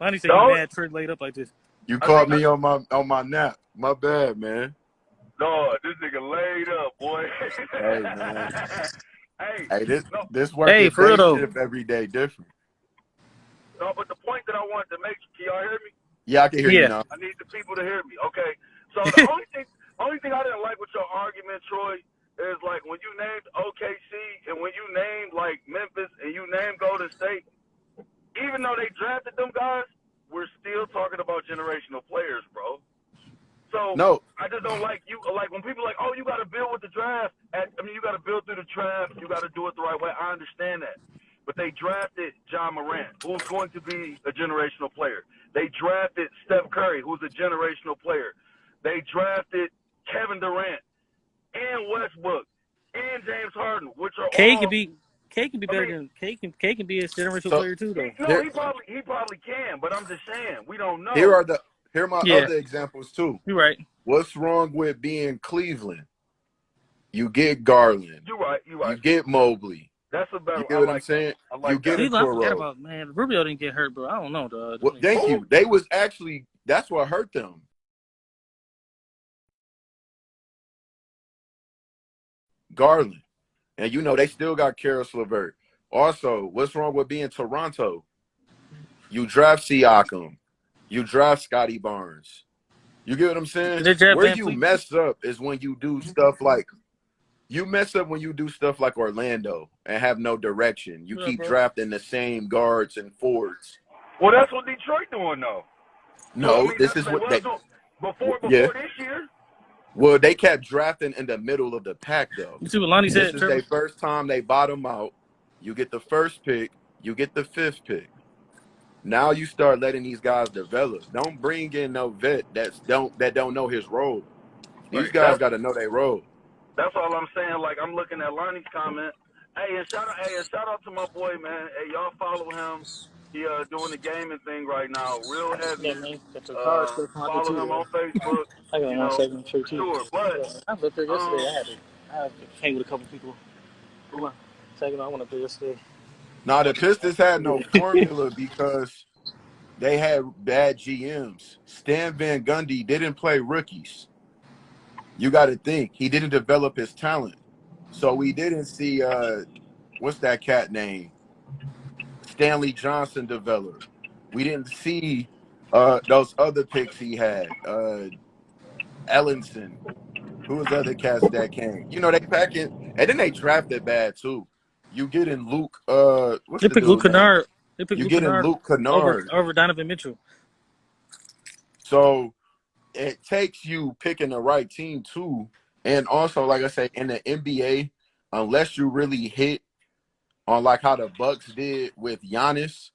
Lonnie said you mad Trey laid up like this. You caught me on my nap. My bad, man. No, this nigga laid up, boy. Hey, man. Hey, this working for real though. shift every day different. No, but the point that I wanted to make, can y'all hear me? Yeah, I can hear you now. I need the people to hear me. Okay. So the only thing I didn't like with your argument, Troy, is like when you named OKC and when you named like Memphis and you named Golden State, even though they drafted them guys, we're still talking about generational players, bro. So no. I just don't like you. Like when people are like, oh, you got to build with the draft. You got to build through the draft. You got to do it the right way. I understand that. But they drafted John Morant, who's going to be a generational player. They drafted Steph Curry, who's a generational player. They drafted Kevin Durant and Westbrook and James Harden, which are K can be better than K can be a generational player too though. No, he probably can, but I'm just saying we don't know. Here are my other examples too. You're right. What's wrong with being Cleveland? You get Garland. You're right. You get Mobley. That's a better. You get what I'm saying? You get I forgot about, man. Rubio didn't get hurt, bro. I don't know, dog. Well, thank you. They was actually that's what hurt them. Garland. And they still got Karis LeVert. Also, what's wrong with being Toronto? You draft Siakam. You draft Scotty Barnes. You get what I'm saying? Where you mess up is when you do stuff like Orlando and have no direction. You keep drafting the same guards and forwards. Well, that's what Detroit doing though. No, this is what they before this year. Well, they kept drafting in the middle of the pack though. You see what Lonnie said? This is their first time they bottom out. You get the first pick, you get the 5th pick. Now you start letting these guys develop. Don't bring in no vet that don't know his role. These guys got to know their role. That's all I'm saying. Like I'm looking at Lonnie's comment. Hey, and shout out to my boy, man. Hey, y'all follow him. He doing the gaming thing right now, real heavy. Yeah, man. Follow him on Facebook. I got one segment too. Sure, but I was up there yesterday. I had to hang with a couple people. Second, I went up there yesterday. Now the Pistons had no formula because they had bad GMs. Stan Van Gundy didn't play rookies. You got to think he didn't develop his talent, so we didn't see what's that cat name? Stanley Johnson develop. We didn't see those other picks he had. Ellenson. Who was the other cats that came? They pack it, and then they drafted bad too. You get in Luke. They picked Luke Kennard. You get in Luke Kennard over Donovan Mitchell. So it takes you picking the right team too, and also, like I say, in the NBA, unless you really hit on like how the Bucks did with Giannis,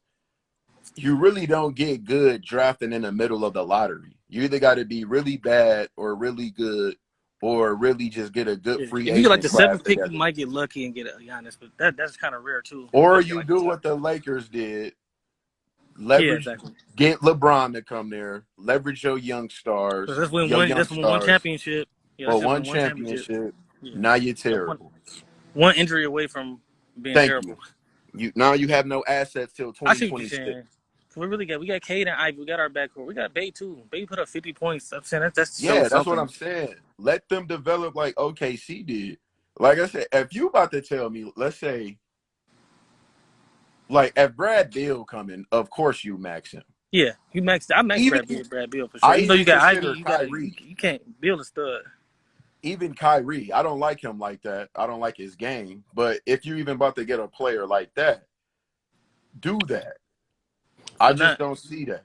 you really don't get good drafting in the middle of the lottery. You either got to be really bad or really good, or really just get a good free agent. If you get like the 7th pick, you might get lucky and get a Giannis, but that's kind of rare too. Or you do what the Lakers did. Leverage, get LeBron to come there. Leverage your young stars. That's when one championship. One championship. Yeah. Now you're terrible. One injury away from being terrible. Now you have no assets till 2026. We got Cade and Ivy. We got our backcourt. We got Bay too. Bay put up 50 points. I'm saying that's what I'm saying. Let them develop like OKC did. Like I said, if you about to tell me, let's say, like if Brad Beal coming, of course you max him. Yeah, I max Brad Beal for sure. Even though you got Ivy, you can't build a stud. Even Kyrie, I don't like him like that. I don't like his game. But if you're even about to get a player like that, do that. I just don't see that.